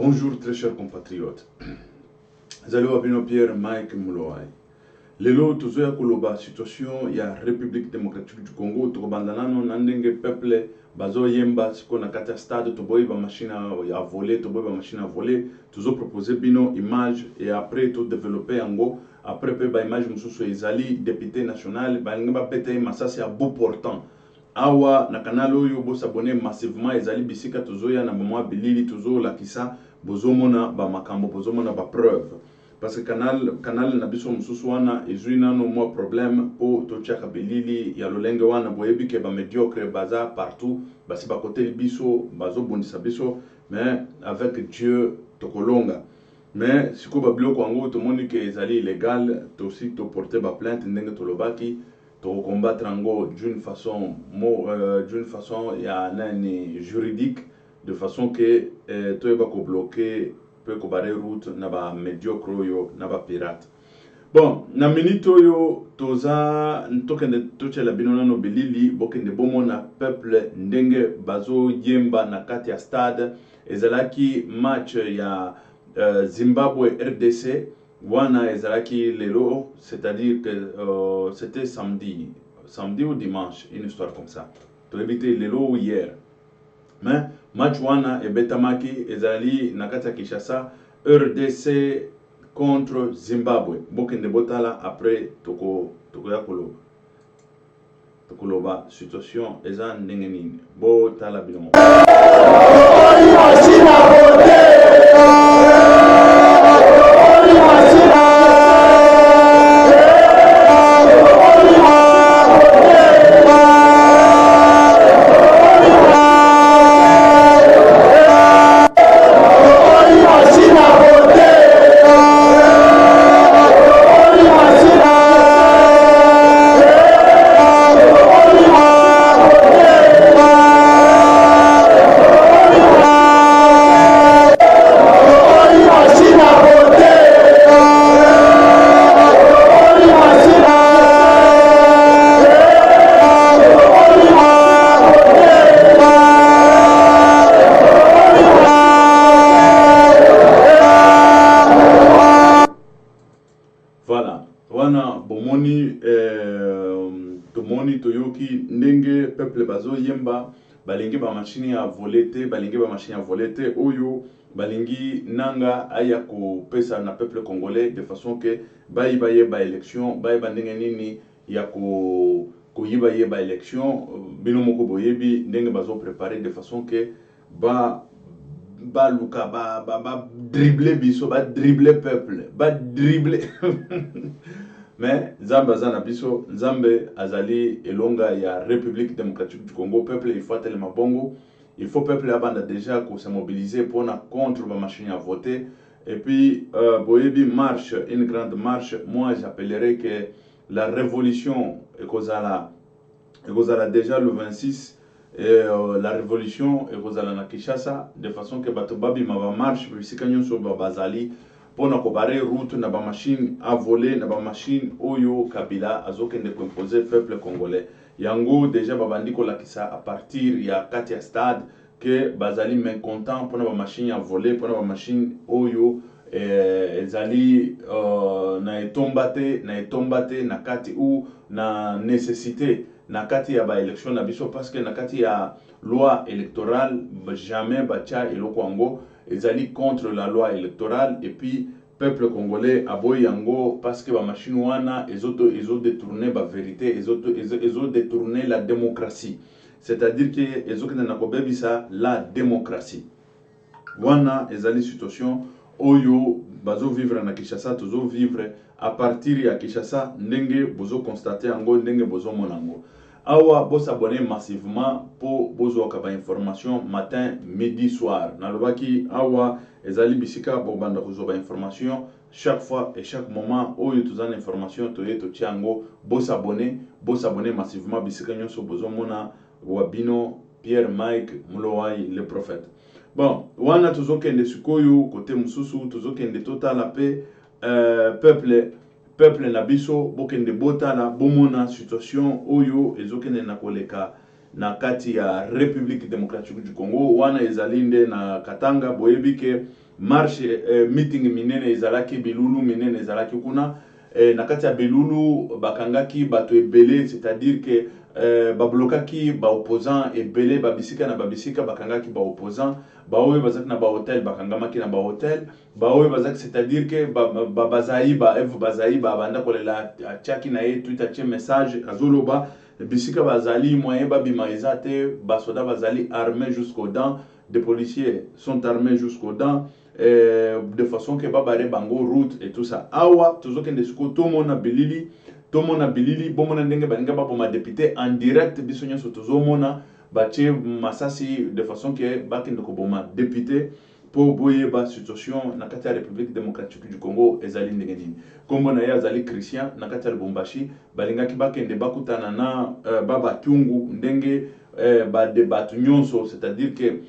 Bonjour très chers compatriotes. Zalo Abino Pierre Mike Mulowai. Lelo tozoya koloba situation ya République démocratique du Congo to bandanano nandenge peuple bazo yemba siko na kati ya stade to boy ba machine à voler to boy ba machine à voler tozo proposer bino image et après to développer yango après pe ba image mususu ezali député national ba ngaba bete masasi à bout portant awa na canal oyo bo s'abonner massivement ezali bisika tozoya na mama bilili tozo lakisa bozomona ba makambo bozomona ba preuve. Parce que canal na biso mususu wana ezuina no mo problème po to chaka belili ya lolenge wana boyebi ke ba médiocre baza partout basi ba côté biso bazo bondisa biso mais avec Dieu tokolonga mais siko ba biloko yango to moni ke ezali illégal to aussi to porter ba plainte ndenge to lobaki to combattre yango d'une façon ya nani juridique de façon que to eba ko bloquer ko bare route na ba médiocre yo na ba pirate. Bon, na minute yo toza ntokende tochela binona no belili bokende bomona peuple ndenge bazo yemba na kati ya stade ezalaki match ya Zimbabwe RDC wana ezalaki lelo, c'est-à-dire que c'était samedi ou dimanche, une histoire comme ça. To éviter lelo ou hier. Mais match wana ebetamaki ezali nakata Kinshasa RDC contre Zimbabwe. Bokende botala après toko ya koloba situation eza ndenge nini. Botala bino. Voilà, wana bomoni tomoni toyoki ndenge peuple bazo yemba balingi ba machine ya volete oyo balingi nanga aya ko pesa na peuple congolais de façon que bayiba yeba élection bayiba ndenge nini ya ko yiba yeba élection bino moko boyebi ndenge bazo préparer de façon que ba luka ba dribbler biso ba dribbler peuple ba dribbler mais Nzambe azana biso Nzambe azali elonga ya République démocratique du Congo peuple il faut tellement bongo il faut peuple abanda déjà ko se mobiliser pour na contre ma machine à voter et puis boyebi marche une grande marche moi j'appellerais que la révolution ekozala déjà le 26 et la révolution et Rosala na Kinshasa de façon que bato babi ma marche bisika nyonso bazali pona ko bare route na ba machine à voler na ba machine oyo Kabila azokende ko imposer peuple congolais yango déjà babandi ko lakisa à partir ya kati ya stade que bazali mécontent pona ba machine à voler pona ba machine oyo ezali na etombate na kati ou na nécessité na kati ya ba élection na biso parce que na kati ya loi électorale jamais bacha eloko yango ezali contre la loi électorale et puis peuple congolais aboy yango parce que ba machine wana ezo détourner ba vérité ezo détourner la démocratie, c'est-à-dire que ezo kena na kobebisa la démocratie wana ezali situation oyo bazo vivre na Kinshasa tozo vivre à partir ya Kinshasa ndenge bozo constater yango ndenge bozo monango awa bo s'abonner massivement pour bozo ka information matin midi soir na lobaki awa ezali bisika bo banda ko ba information chaque fois et chaque moment oyo tozana information to yeto tiango bo s'abonner massivement bisika nyonso bozo mona wabino Pierre Mike Mulowai le prophète. Bon, wana tozokende sikoyo côté mususu tozokende totala pe peuple na biso bokende botala bomona situation oyo ezokende na koleka na kati ya République démocratique du Congo wana ezali nde na Katanga boyebi ke marche meeting minene ezalaki bilulu minene ezalaki kuna na kati ya bilulu bakangaki bato ebele, c'est-à-dire que bablokaki ba opposant ebele babisika na babisika bakangaki ba opposant baoyo bazaki na ba hotel bakangamaki na ba hotel baoyo bazaki, c'est-à-dire que bazai ba Eve bazai ba banda kolela achaki na ye Twitter che message azoloba bisika bazali moyen babima ezate basoda bazali armés jusqu'aux dents, des policiers sont armés jusqu'aux dents de façon que babare bango route et tout ça awa tozokende siko tomona bilili bomona ndenge balinga baboma député en direct biso nyonso tozomona batie masasi de façon que bakende koboma député pour boyeba situation na kati ya République démocratique du Congo ezali ndenge nini. Kombo na ye azali Christian na kati ya Lubumbashi balingaki bakende bakutana na baba kyungu ndenge ba débat nyonso, c'est-à-dire que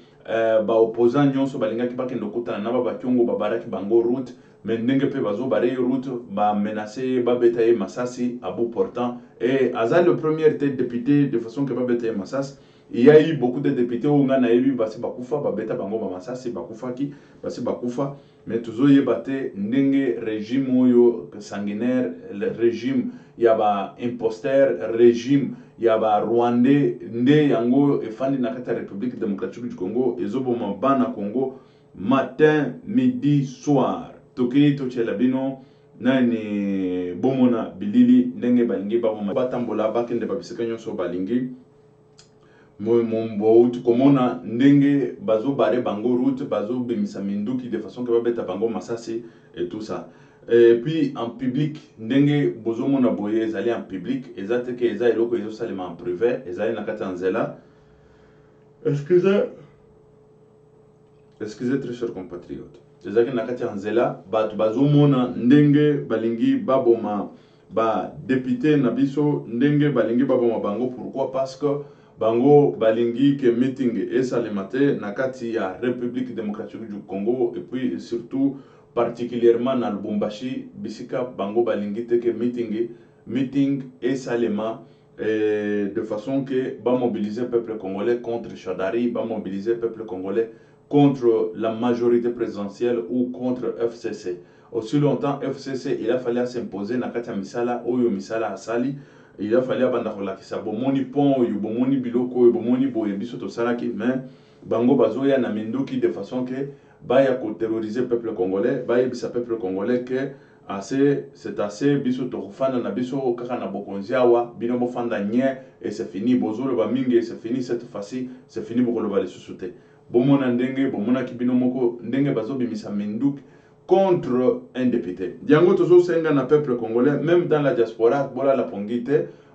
ba opposant nyonso balingaki bakende kutana na baba kyungu babaraki bango route mais ndenge pe bazo bare route ba menacer ba betaye masasi à bout portant et azali le premier député de façon que ba betaye masasi. Il y a eu beaucoup de députés où on a eu basi bakufa babeta bango ba masasi bakufaki basi bakufa mais toujours yebate ndenge régime oyo sanguinaire, le régime yaba imposteur, régime yaba rwandais nde yango efandi na kati ya République démocratique du Congo ezoboma bana Congo matin midi soir toki tochela bino nani bomona bilili ndenge balingi baboma batambola bakende babisika nyonso balingi Mombo komona ndenge bazo bare bango route bazo bimisa minduki de façon que babeta bango masasi et tout ça. Et puis en public ndenge bozo mona boye ezali en public ezate que eza eloko ezo salema en privé ezali na kati nzela. Excusez très chers compatriotes. Ezaki na kati nzela bato bazo mona ndenge balingi baboma ba député na biso ndenge balingi baboma bango. Pourquoi? Parce que bango balingi que meeting esalemate na kati ya République démocratique du Congo et puis surtout particulièrement na Lubumbashi bisika bango balingi te que meeting esalema de façon que ba mobiliser peuple congolais contre Chadari, ba mobiliser peuple congolais contre la majorité présidentielle ou contre FCC. Aussi longtemps FCC il a fallu s'imposer na kati ya misala oyo misala asali. Il a fallu abanda kolakisa bomoni pont yo bomoni biloko yo bomoni boye biso to salaki mais bango bazoya na minduki de façon que baya ko terroriser peuple congolais baya bisa peuple congolais que c'est assez biso to kufanda na biso kaka na bokonzi awa bino bofanda nye et c'est fini bozolo ba mingi et c'est fini cette fois-ci c'est fini bokolo ba lesusute bomona ndenge bomona kibino moko ndenge bazo bimisa minduki contre un député. Diango tozo senga na peuple congolais, même dans la diaspora, bola la pongite,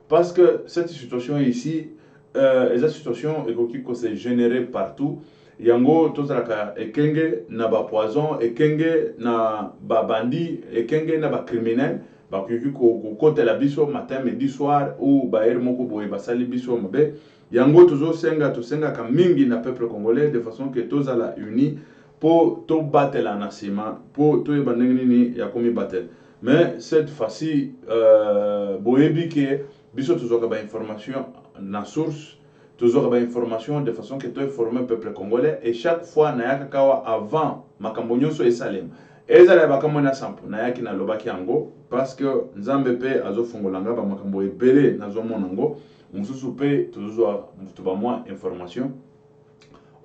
parce que cette situation ici, cette situation économique s'est générée partout. Yango tozalaka ekenge na ba poison, ekenge na ba bandi, ekenge na ba criminel, ba kuki ko kote la biso matin midi soir ou ba er moko boye basali biso mabe. Yango tozo senga to senga ka mingi na peuple congolais de façon que tozala uni pour tout battre la nasima pour tout bandengini ya komi battle mais cette fois-ci boyebi que biso toujours ba information na source toujours ba information de façon que tu informer peuple congolais et chaque fois na yaka kawa avant makambo nyonso esalem ezala bakambo na sampo na yaki na lobaki yango parce que nzambe pe azofungolanga ba makambo ebele na zomona ngo mususu pe toujours mutu ba moi information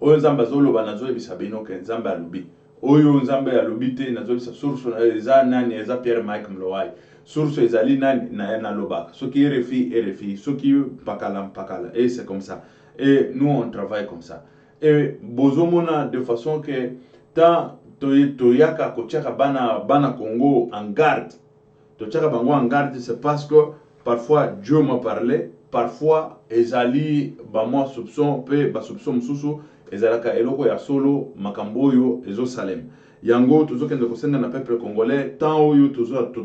oyo nzambe azoloba nazoyebisa bino ke nzambe alobi oyo nzambe alobi te nazoyebisa source eza nani eza Pierre Mike Mlowai source ezali nani na nalobaka soki RFI soki pakala et c'est comme ça et nous on travaille comme ça et bozomona de façon que tant toyaka kotiaka bana Congo en garde totiaka bango en garde c'est parce que parfois Dieu m'a parlé parfois ezali ba moi soupçon pe ba soupçon mususu ezalaka eloko ya solo makambo yo ezo salem yango tozokende kosenga na peuple congolais tant oyo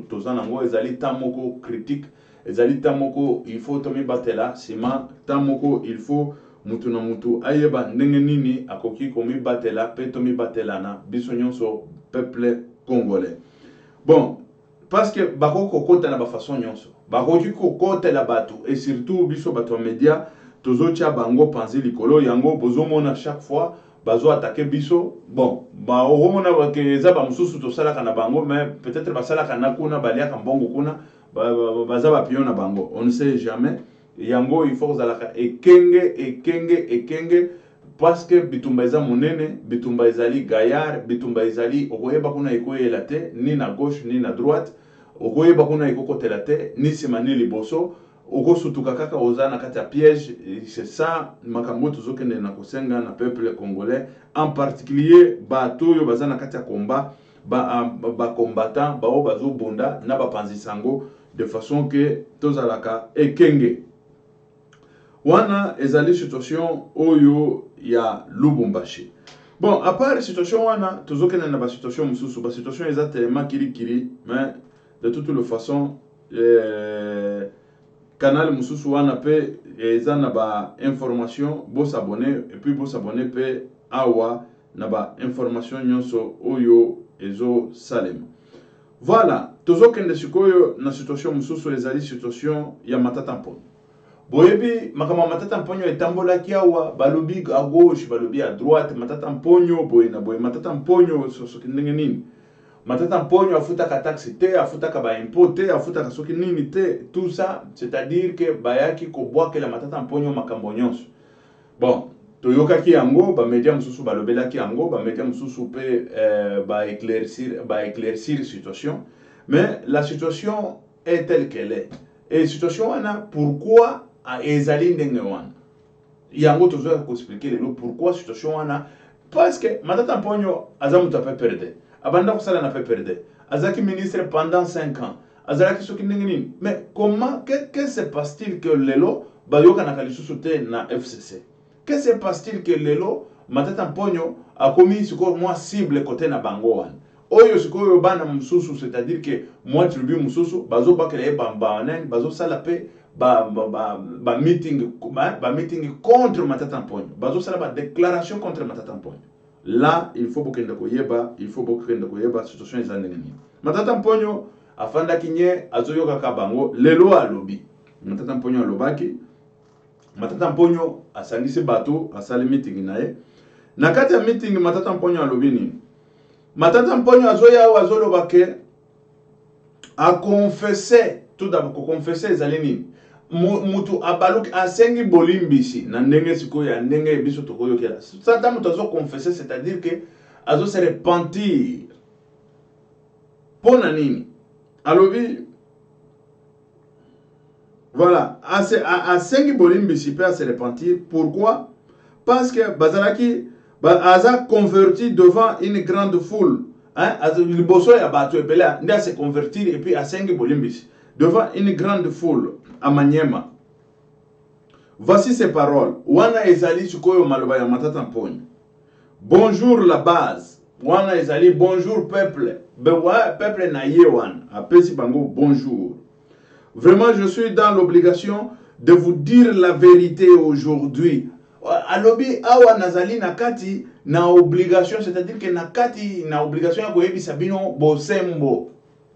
tozanango ezali tant moko critique ezali tant moko il faut tomi batela sima tant moko il faut mutu na mutu ayeba ndenge nini akoki komi batela pe tomi batela na biso nyonso peuple congolais bon parce que bako kokota na ba façon nyonso bakoki kokota la bato et surtout biso bato média tozotia bango panzi likolo yango bozomona chaque fois bazo attaquer biso bon ba omona ke eza ba mususu tosalaka na bango mais peut-être basalaka na kuna baliaka mbongo kuna baza ba pion na bango on ne sait jamais yango il faut zalaka ekenge parce que bitumba eza monene bitumba ezali gaillard bitumba ezali okoyeba kuna ekoyela te ni na gauche ni na droite okoyeba kuna ekokotela te ni sima ni liboso okosutuka kaka oza na kati ya piège. C'est ça makambo tozokende na kosenga na peuple congolais en particulier bato oyo baza na kati ya combat ba combattant bao bazobunda na bapanzi sango de façon que tozalaka ekenge wana ezali situation oyo ya Lubumbashi. Bon, à part la situation wana tozokende na ba situation mususu ba situation eza tellement kiri mais de toutes les façons canal mususu wana pe eza na ba information bo s'abonner et puis bo s'abonner pe awa na ba information nyonso oyo ezo salema. Voilà, tozokende sikoyo na situation mususu ezali situation ya Matata Mponyo. Boyebi makama Matata Mponyo etambolaki awa balobi à gauche balobi à droite Matata Mponyo boye na boye Matata Mponyo soki ndenge nini Matata Mponyo afutaka taxe te afutaka ba impôt te afutaka soki nini te tout ça c'est-à-dire que bayaki ko boake la Matata Mponyo makambo nyonso. Bon toyokaki yango ba media mususu balobelaki yango ba media mususu pe ba éclaircir situation mais la situation est telle qu'elle est et situation wana pourquoi ezali ndenge wana yango tozoya ko expliquer lelo pourquoi situation wana parce que Matata Mponyo azamu ta pe perdre abanda kusala na pe perdre azaki ministre pendant 5 ans azalaki soki ndenge nini mais comment que se passe-t-il que lelo bayoka na kalisusu te na FCC que se passe-t-il que lelo Matata Mponyo a commis siko moi cible côté na bango wana oyo sikoyo bana mususu c'est-à-dire que moi tribu mususu bazo bakela bamba nen bazo sala pe ba meeting contre Matata Mponyo bazo sala ba déclaration contre Matata Mponyo. Là il faut bokenda koyeba situation ezande nini Matata Mponyo afanda kinye azoyoka ka bango lelo alobi Matata Mponyo alobaki Matata Mponyo asangisi bato asali meeting naye na kati ya meeting Matata Mponyo alobi nini Matata Mponyo azoya wazoloba ke a confessé tout d'abord confessé ezali nini mutu abaluki asengi bolimbisi na ndenge sikoyo ya ndenge biso tokoyokela sata mutu azo confesser c'est-à-dire que azo se repentir pona nini alobi voilà asengi bolimbisi pe a se repentir pourquoi parce que bazalaki aza converti devant une grande foule hein liboso ya bato ebele nda se convertir et puis asengi bolimbisi devant une grande foule à Maniema. Voici ces paroles. Wana ezali sikoyo maloba ya Matata Mponyo. Bonjour la base. Wana ezali bonjour peuple. Peuple na ye wana. Apesi bango bonjour. Vraiment je suis dans l'obligation de vous dire la vérité aujourd'hui. Alobi awa nazali nakati na obligation, c'est-à-dire que nakati na obligation ya koyebisa bino bosembo.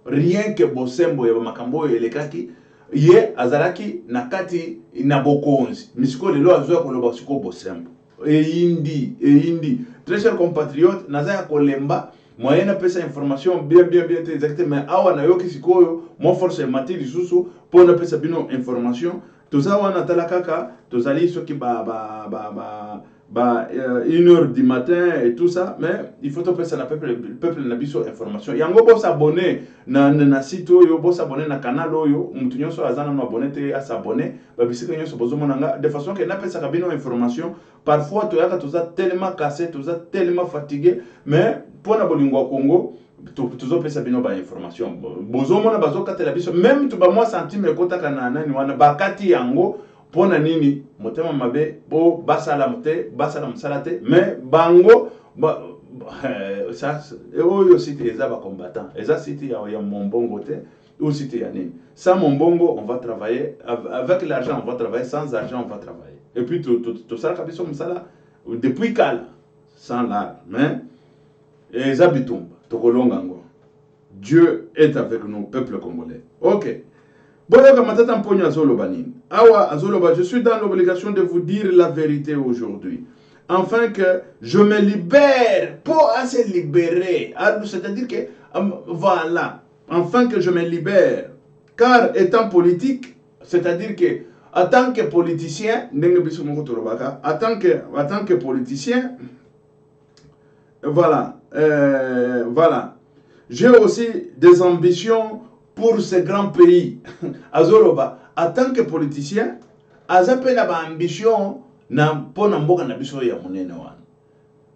Rien que bosembo ya makambo elekaki ye azalaki nakati na bokonzi misiko lelo azoya koloba siko bosembo indi très cher compatriote nazaya kolemba moyenne pesa information bien exactement mais awa na yoki sikoyo mo force mati lisusu pona pesa bino information toza wana tala kaka tozali soki une heure du matin et tout ça mais il faut topesa na peuple na biso information yango bo s'abonner na site oyo bo s'abonner na canal oyo mutu nyonso azana no abonner te a s'abonner ba bisika nyonso bozomona nga de façon que na pesa ka bino information parfois toyaka toza tellement cassé toza tellement fatigué mais pona bolingo Congo tozopesa bino ba information bozomona bazokatela biso même to ba moi centime ekotaka na nani wana bakati yango pona nini motema mabe bo basala msala te mais bango ça oyo site eza ba combattant eza site ya mombongo te ou site ya nini sans mombongo on va travailler avec l'argent on va travailler sans argent on va travailler et puis to sala kabiso msala depuis kala sans l'art mais eza bitumba tokolonga ngo Dieu est avec nous peuple congolais. OK. Boyoka matata mponyo azoloba nini. Awa azoloba, je suis dans l'obligation de vous dire la vérité aujourd'hui. Afin que je me libère, pour se libérer. C'est-à-dire que, voilà, afin que je me libère. Car étant politique, c'est-à-dire que, en tant que politicien, en tant que politicien, voilà, voilà. J'ai aussi des ambitions pour ce grand pays. Azoloba, en tant que politicien, azape na ba ambition na pona mboka na biso ya monene wana.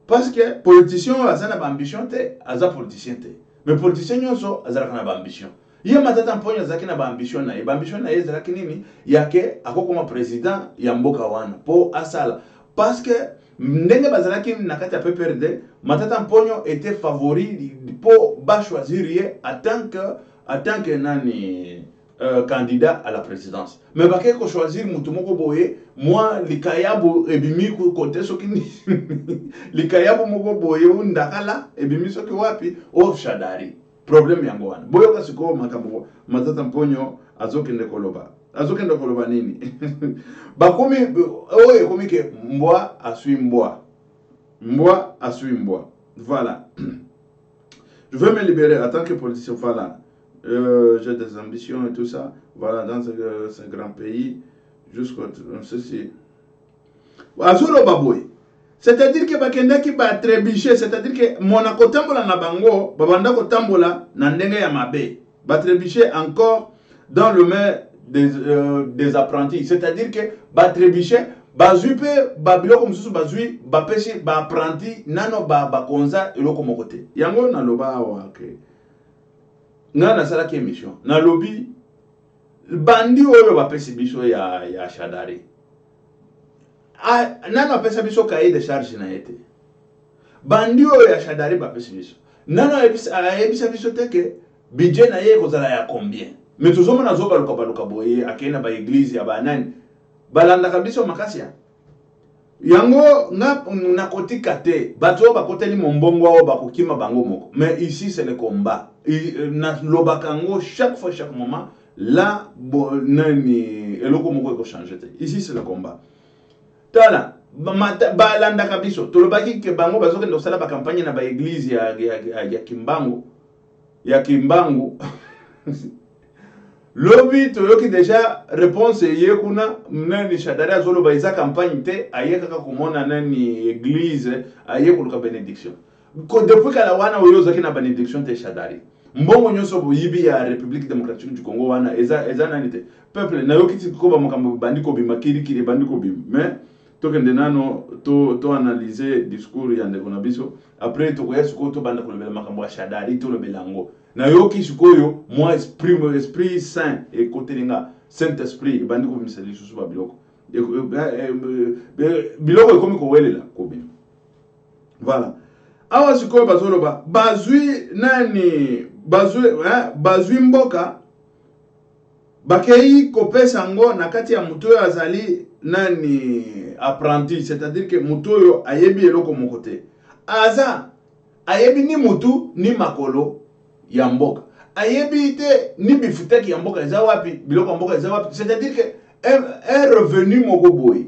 Parce que politicien azana ba ambition te, aza politicien te. Mais politicien nyonso azalaka na ba ambition. Ye matata mponyo azaki na ba ambition na ye. Ba ambition na ye ezalaki nini? Yake akokoma président ya mboka wana po asala. Parce que ndenge bazalaki na kati ya PPRD, matata mponyo était favori po ba choisir ye en tant que nani candidat à la présidence. Mais baké ko choisir mutu moko boye, moi likayabu ebimi ko côté soki likayabu moko boye undakala ebimi soki wapi o Shadari. Problème yango wana. Boyo ka siko makambo matata mponyo azokende koloba. Azokende koloba nini? Bakomi oye komi ke mbwa asui mbwa. Mbwa asui mbwa. Voilà. Je veux me libérer en tant que politicien. Voilà. J'ai des ambitions et tout ça. Voilà, dans ce grand pays, jusqu'au ceci. Azuro baboy. C'est-à-dire que bakenda ki ba trébicher, c'est-à-dire que monako tambola na bango, babanda ko tambola na ndenge ya mabe. Ba trébicher encore dans le main des apprentis. C'est-à-dire que ba trébicher bazui pe babiloko mususu bazui ba pesi ba apprenti nano ba konza eloko mokote. Yango na loba wa ke. Nga na sala ki émission. Na lobby bandi oyo ba pesi biso ya Shadari. Nano apesa biso cahier de charge na ete. Bandi oyo ya Shadari ba pesi biso. Nano ayebisa biso teke budget na ye kozala ya combien. Mais tozoma na zoba luka boye akena ba église ya banani. Balanda biso makasi ya. Yango na kotika te. Bato ba koteli mombongo o ba kokima bango moko. Mais ici c'est le combat. Na lobakango chaque fois chaque moment là nani eloko moko ko changer te. Ici c'est le combat. Tala balanda kabiso tolobaki ke bango bazoke ndo sala ba campagne na ba église ya Kimbangu Lobi toyoki déjà réponse ye kuna nani Shadari azoloba iza campagne te aye kaka komona nani église aye kuluka bénédiction ko depuis kala wana oyo zaki na bénédiction te Shadari mbongo nyonso boyibi ya République démocratique du Congo wana eza nani te peuple na yoki ko ba makambo bandiko bimakiri kiri bandiko bim mais tokende nano to analyser discours ya ndeko na biso après to koya suko to banda kolobela makambo ya Shadari to lobelango na yoki sukoyo moi esprit saint et côté linga saint esprit bandi ko misali susu ba biloko biloko ekomi ko welela ko bi voilà awa sukoyo bazoloba bazui nani bazui mboka bakei kopesa ngo na kati ya mutoyo azali nani apprenti, c'est-à-dire que mutoyo ayebi eloko mokote aza ayebi ni mutu ni makolo ya mboka ayebi te ni bifuteki ya mboka eza wapi biloko mboka eza wapi, c'est-à-dire que un revenu moko boy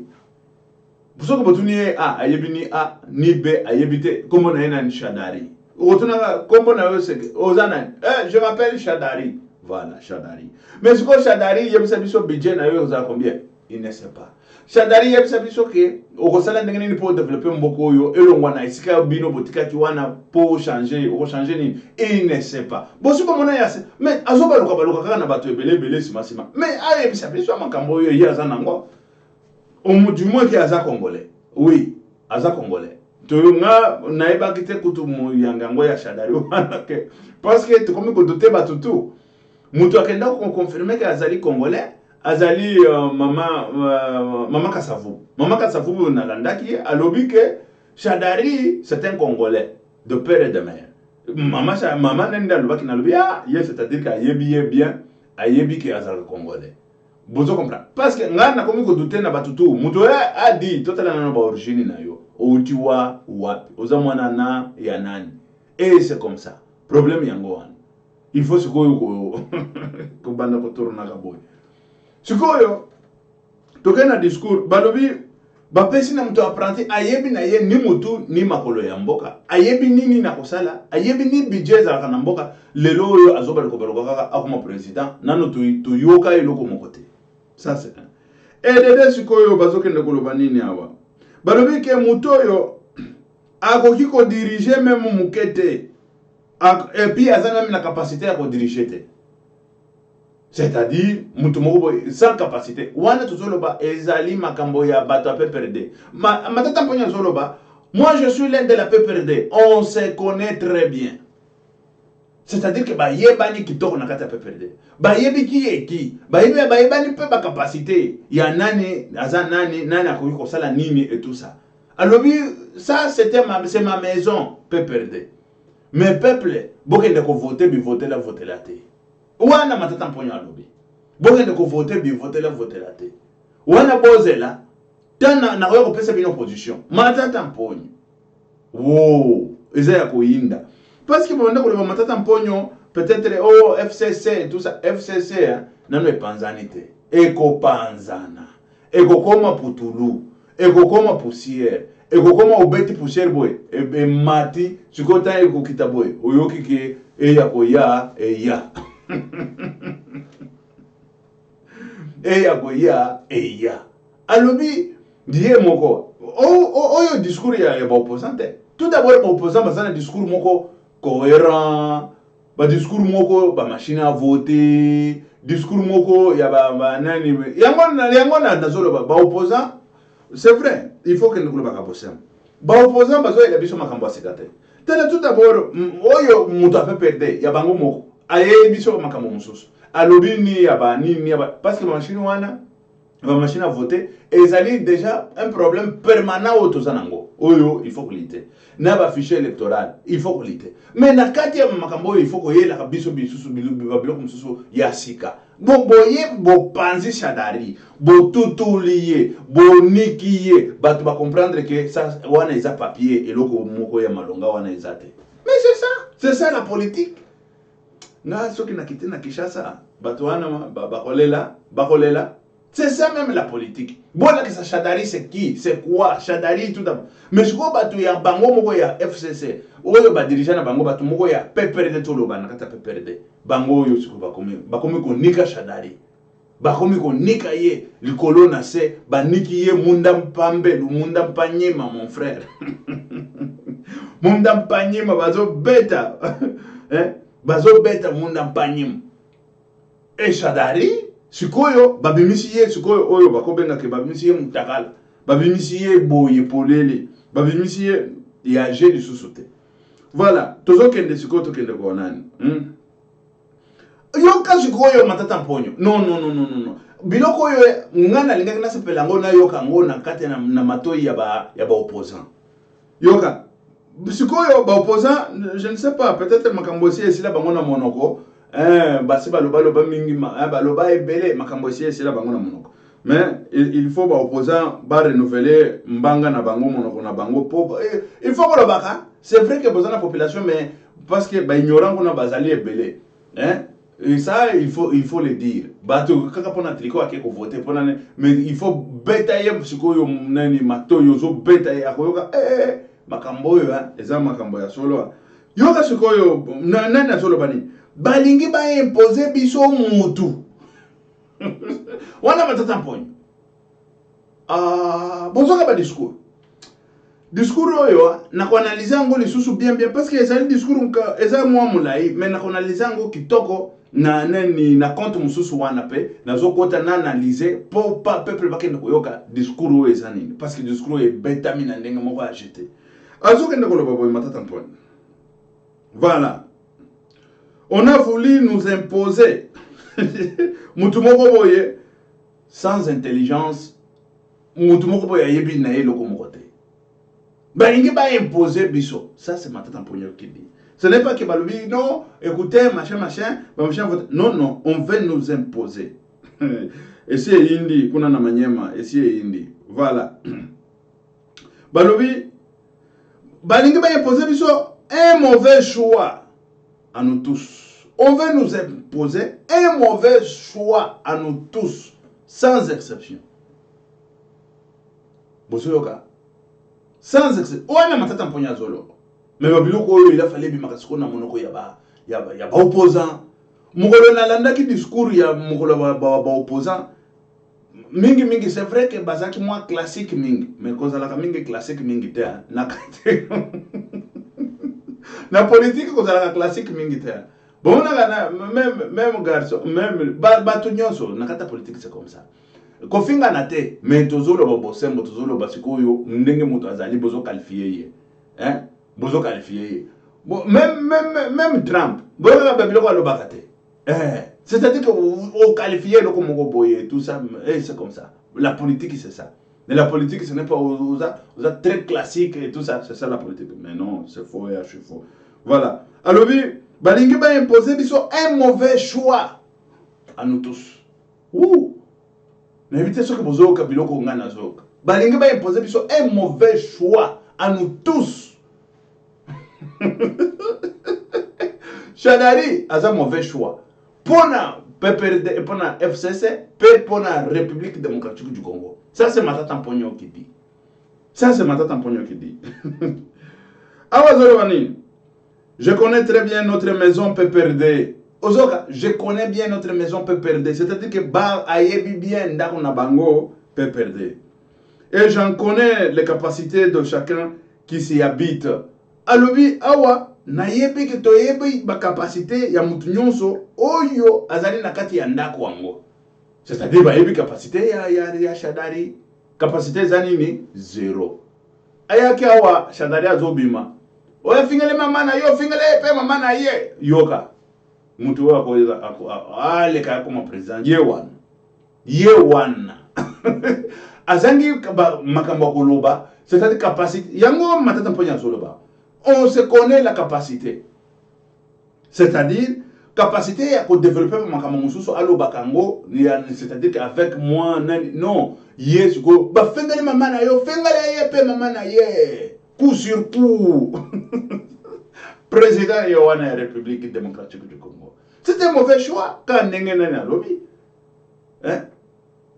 pour que botuni a ayebi ni a ni b ayebi te kombo na ena ni Shadari otuna kombo na yo se ozana je m'appelle Shadari. Voilà, Shadari. Mais ce que Shadari, il y a un budget, combien? Il ne sait pas. Shadari, il y a un budget au Rosala pour développer un beaucoup, et l'on a ici bino botika qui wana pour changer, il ne sait pas. Bon, c'est comme on a assez. Mais azoba lo kabalo na bato belé sima. Mais aye bisa biso makambo yo ya zanango. Du moins qui aza congolais. Oui, aza congolais. Toyonga naeba kite kutu mu yangango ya Shadari parce que tu comme ko doter batutu. Mutu akenda ko confirmer que azali congolais, azali mama Kasavu. Mama Kasavu na landaki alobi que Shadari c'est un congolais de père et de mère. Maman nenda lobaki na lobi c'est-à-dire qu'ayebi bien, ayebi que azali congolais. Vous comprenez? Parce que nga na komi ko douter na batutu, mutu a dit totala na ba origine na yo. Outiwa wapi, ozamwana na ya nani. Et c'est comme ça. Problème yango wana. il faut sikoyo ko banda ko tourna ka boy sikoyo to kana discours balobi bapesi na mtu apprenti ayebi na ye ni mutu ni makolo ya mboka ayebi nini na kosala ayebi ni budget za kana mboka lelo oyo azoba ko beroka kaka akoma president nano tu yoka eloko mokote ça c'est un edede sikoyo bazokende koloba nini awa balobi ke mutu oyo akoki ko diriger même mukete et puis azana même la capacité à ko diriger te. C'est-à-dire, sans capacité. Wana tuzoloba ezali makambo ya bato a PPRD. Matata mponya zoloba, moi je suis l'un de la PPRD. On se connaît très bien. C'est-à-dire que ba yebani kitoko na kata PPRD. Ba yebi ki e ki. Ba yebani pe ba capacité. Ya nani, aza nani akoki ko sala nini et tout ça. Alors ça c'est ma maison PPRD. Mais peuple, bokende ko voter bi voter la te. Wana matata mponyo alobi. Bokende ko voter bi voter la te. Wana bozela tana na ko pesa bino opposition. Matata mponyo. Wow, eza ya koinda. Parce que bonda ko le matata mponyo peut-être FCC et tout ça FCC nano epanzanite. Eko panzana. Eko koma putulu. Eko koma poussière. Eko koma obeti poussière boy. E mati sikota eko kita boy. Oyoki ke eya koya eya. Eya koya eya. Alobi die moko. Oyo discours ya ba opposante. Tout d'abord opposant basana discours moko cohérent. Ba discours moko ba machine à voter. Discours moko ya ba nani. Yango na zolo ba opposant. C'est vrai, il faut que nous le bagassions. Ba opposant bazo il a biso makambo asekate. Tena tout d'abord, oyo muto a fait perdre, ya bango moko. Aye biso makambo mususu. Alobi ni ya ba ni ya ba parce que machine wana ba machine à voter ezali déjà un problème permanent au tozanango. Oyo il faut que l'ité. Na ba fichier électoral, il faut que l'ité. Mais na kati ya makambo il faut que yela biso bisusu biloko mususu ya sika. Bon boye bo panzi shadari bo tutuliye bo nikiye batu ba comprendre que ça wana isa papier eloko moko ya malonga wana izate. Mais c'est ça la politique. Na soki na kiti na Kishasa batu wana bakolela c'est ça même la politique. Bon là que ça shadari c'est qui? C'est quoi? Shadari tout d'abord. Mais je crois batu ya bango moko ya FCC. Oyo ba dirigeant na bango batu moko ya PPRD to loba na kata PPRD. Bango yo siko bakomi ko nika shadari. Bakomi ko nika ye likolo na se ba niki ye munda mpambe munda mpanyema mon frère. Munda mpanyema bazo beta. Bazo beta munda mpanyema. E shadari sikoyo babimisi ye sikoyo oyo bakobenga ke babimisi ye mutakala. Babimisi ye boye polele. Babimisi ye ya je du sous-sauté. Voilà, tozo kende sikoyo to kende ko nani. Yoka sikoyo matata mponyo. Non. Biloko yo ngana linga na sepela ngo na yoka ngo na kate na matoi ya ba opposant. Yoka sikoyo ba opposant, je ne sais pas, peut-être makambo si esila bango na monoko. Basi baloba mingi baloba ebele makambo si esila bango na monoko. Mais il faut ba opposant ba renouveler mbanga na bango monoko na bango po. Il faut ko lobaka. C'est vrai que besoin la population mais parce que ba ignorant qu'on a bazali ebele. Et ça il faut le dire. Bato kaka pona triko akeko voter pona mais il faut betailler sikoyo nani matoyo zo betailler akoyoka makambo yo eza makambo ya solo. Yoka sikoyo nani na solo bani. Balingi ba imposer biso mutu. Wana matata mponyo. Bonzoka ba discours. Discours oyo na kuanaliza ngo lisusu bien parce que ezali discours eza mwa mulai mais na kuanaliza ngo kitoko na nani na compte mususu wana pe nazo kota na analyser pour pas peuple bakende koyoka discours oyo eza nini parce que discours est betamina ndenge moko acheter. Azo kende ko loba boy matata mponyo. Voilà. On a voulu nous imposer mutu moko boye sans intelligence mutu moko boye yebi na eloko moko te. Balingi ba imposer biso. Ça c'est matata mponyo qui dit. Ce n'est pas que balobi non, écoutez machin vote. Non, on veut nous imposer. Et si indi kuna na manyema, et si indi. Voilà. Balobi balingi ba imposer biso un mauvais choix à nous tous. On veut nous imposer un mauvais choix à nous tous, sans exception. Bosoyoka. Sans exception. Ouana matata mponya zolo. Mais babiloko il a fallu bimakasiko na monoko ya ba opposant. Mugolo na landa ki discours ya mugolo ba opposant. Mingi c'est vrai que bazaki moi classique mingi, mais kozalaka mingi classique mingi te na kate. Na politique kozalaka classique mingi te. Bon, même garçon, même batunyoso, nakata politique c'est comme ça. Kofinga nate, mais tozolo bosembo, tozolo basikoyo, ndenge muto azali bozo qualifié ye. Hein? Bozo qualifié ye. Bon, même Trump, bozo babilo ko alobakate. C'est-à-dire que vous qualifiez le comme boye, tout ça, c'est comme ça. La politique c'est ça. Mais la politique ce n'est pas vous êtes très classique et tout ça, c'est ça la politique. Mais non, c'est faux et archi faux. Voilà. Alors oui, balingi ba imposer biso un mauvais choix à nous tous. Ouh. N'évitez ce que vous avez au biloko ngana zoka. Balingi ba imposer biso un mauvais choix à nous tous. Shadari a un mauvais choix. Pour la PPRD, pour la FCC, pour la République démocratique du Congo. Ça c'est Matata Mpogno qui dit. Ça c'est Matata Mpogno qui dit. Awazolowani. Je connais très bien notre maison PPRD. Ozoka, je connais bien notre maison PPRD. C'est-à-dire que Ba ayebi bien Ndakona Bango PPRD. Et j'en connais les capacités de chacun qui s'y habite. Alobi, awa, nayebi que toyebi ba capacité ya mutu nyonso oyo azali na kati ya ndako wango. C'est-à-dire ba yebi capacité ya Shadari. Capacité zanini zéro. Ayaki awa Shadari azobima. Oya fingele mama na yo, fingele pe mama na ye. Yoka. Mutu wako ale kaya kuma president. Ye wana. Azangi makamba koloba. C'est-à-dire capacité. Yango matata mponya soloba. On se connaît la capacité. C'est-à-dire capacité à développer makamba mususu alo bakango. C'est-à-dire qu'avec moi, non. Yes, go. Ba fingele mama na yo, fingele ye pe mama na ye. Coup sur coup. Président de la République démocratique du Congo. C'est un mauvais choix. Quand lobby. Hein?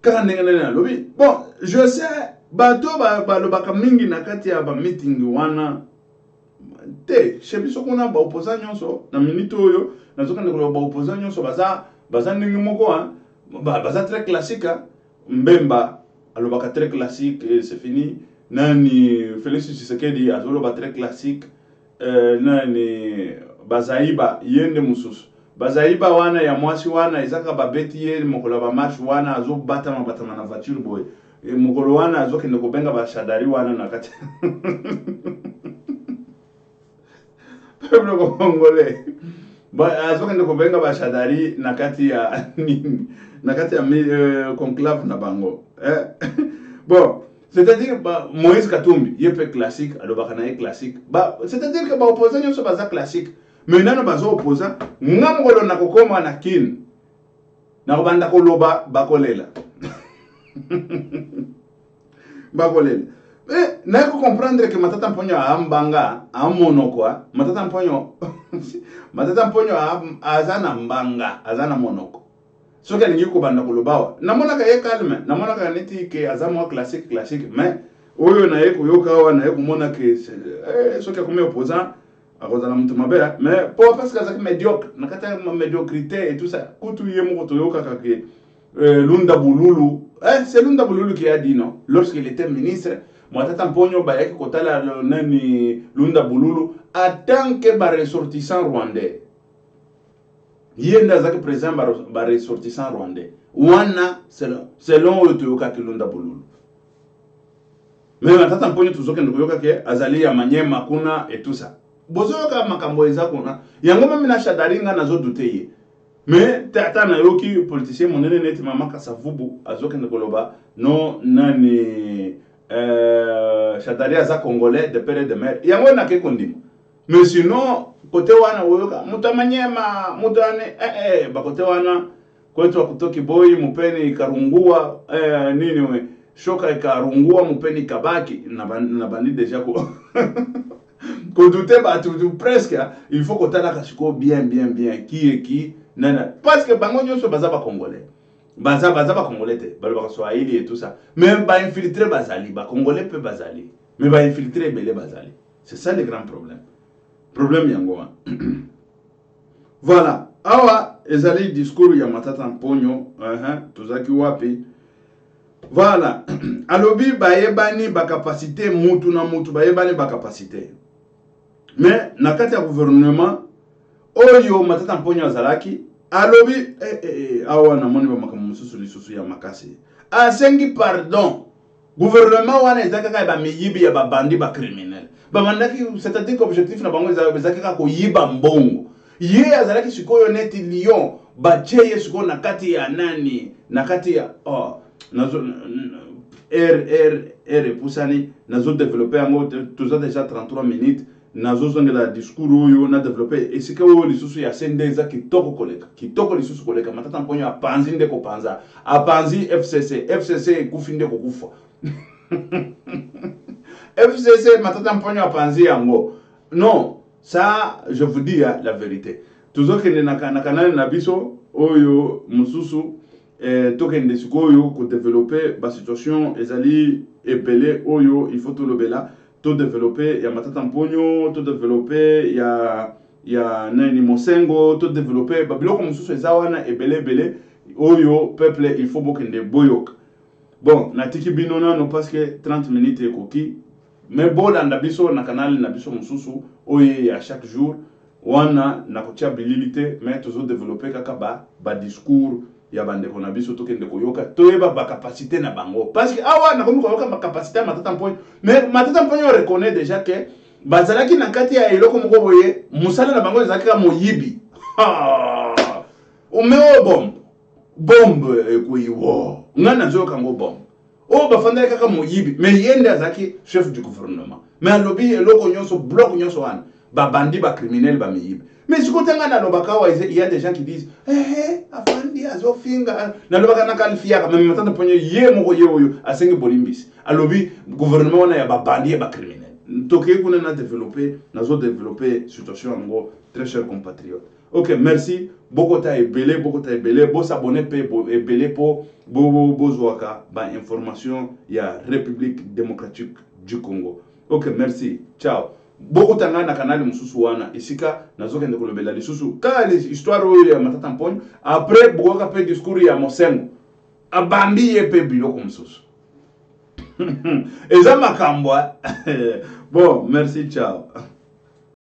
Quand lobby. Bon, je sais, bato le bakamingi nakati ya ba meeting wana. Te, chebiso kuna ba opposant nyonso na minute oyo, nazoka ndeko ba opposant nyonso baza ndenge moko hein. Baza très classique hein. Mbemba alobaka très classique et c'est fini. Nani Félix Tshisekedi azoloba très classique. Nani Bazaiba yende mususu. Bazaiba wana ya mwasi wana izaka babeti ye mokolo ba marche wana azobata mabatama na voiture boy. Mokolo wana azokende kobenga ba Shadari wana nakati. Peuple congolais. Ba azokende kobenga ba Shadari nakati ya nakati ya conclave na bango. Bon, c'est-à-dire bah Moïse Katumbi, il est classique, alors bah classique. Bah c'est-à-dire que bah opposant nyonso baza classique. Mais nano bazo opposant, ngamolo na kokoma na kin. Na banda koloba bakolela. Bakolela. Mais na ko comprendre que Matata Mpogno a mbanga, a monoko, Matata Mpogno azana mbanga, azana monoko. Ce que nous avons dit, namona ka ye calme, namona ka neti ke azamo classique, mais oyo na ye kuyoka na ye kumona ke ce que comme opposant à cause de la mutumabela, mais pour parce que c'est médiocre, nakata médiocrité et tout ça. Kutu ye mo toyoka ka ke Lunda Bululu, c'est Lunda Bululu qui a dit non lorsqu'il était ministre, Matata Mpogno ba yaki kotala nani Lunda Bululu en tant que ba ressortissant rwandais. Yenda zaki président ba ressortissant rwandais. Wana selon le Toyoka Kilunda Bululu. Mais Matata Mpogno tuzoke ndoyoka ke azali ya Manyema kuna et tout ça. Bozoka makambo eza kuna. Yango meme na Shadaringa nazo duteye. Mais tata na yoki politicien monene neti mama Kasavubu azoke ndokoloba non nani Shadaria za congolais de père et de mère. Yango na ke kondima. Mais sinon côté wana woyoka mutamanyema mutane bakote wana kwetu kutoki boy mupeni karungua nini we shoka ikarungua mupeni kabaki na bandi deja ko Kodute ba tout presque il faut que tala kasiko bien qui est qui nana parce que bango nyoso baza ba congolais baza ba congolais te ba ba swahili et tout ça même ba infiltrer bazali ba congolais peut bazali mais ba infiltrer belé bazali c'est ça le grand problème yango voilà awa ezali discours ya Matata Mponyo tozaki wapi voilà alobi bayebani ba capacité mutu na mutu bayebani ba capacité mais na kati ya gouvernement oyo Matata Mponyo azalaki alobi awa namoni ba makambo mosusu lisusu ya makasi asengi pardon gouvernement wana ezaka kaka ba miyibi ya babandi ba criminel bamandaki c'est-à-dire objectif na bango ezaki kaka koyiba mbongo ye azalaki sikoyo neti lion bacheye sikoyo na kati ya nani na kati ya nazo pusani nazo développer yango toza déjà 33 minutes nazo zongela discours oyo na développer esika oyo lisusu ya sendeza kitoko lisusu koleka Matata Mponyo apanzi nde kopanza apanzi FCC ekufi nde kokufa FCC Matata Mponyo apanzi yango non ça je vous dis la vérité tozokende na kanal na biso oyo mususu tokende sikoyo ko développer ba situation ezali ebele oyo il faut tout lobela to développer ya Matata Mponyo to développer ya nani Mosengo to développer ba biloko mususu ezawana ebele oyo peuple il faut bokende boyoka bon natiki bino nano parce que 30 minutes ekoki mais bolanda biso na canal na biso mususu oyo à chaque jour wana na kotia bililité mais toujours développer kaka ba discours ya bandeko na biso tokende koyoka toyeba ba capacité na bango parce que awa na komi koyoka ba capacité Matata Mponyo mais Matata Mponyo reconnaît déjà que bazalaki na kati ya eloko moko boye musala na bango ezalaki ka moyibi omeo bombe ekuiwo ngana nzoka ngo bombe bafandaki kaka moyibi mais yende azalaki chef du gouvernement mais alobi eloko nyonso bloc nyonso wana babandi ba criminel ba miyibi mais si kotanga na lobaka wa il y a des gens qui disent afandi azofinga na lobaka na qualifier même Matata Mponyo ye moko ye oyo asengi bolimbisi alobi gouvernement wana ya babandi ba criminel toke kuna na développer situation ngo très cher compatriote. OK, merci. Bokota ebele, bo s'abonner pe ebele po bozwaka ba information ya République démocratique du Congo. OK, merci. Ciao. Bokota na canal mususu wana isika nazokende kolobela lisusu ka histoire oyo ya Matata Mponyo après bokoka pe discours ya Mosengo abambi ye pe biloko mususu. Eza makambwa. Bon, merci, ciao.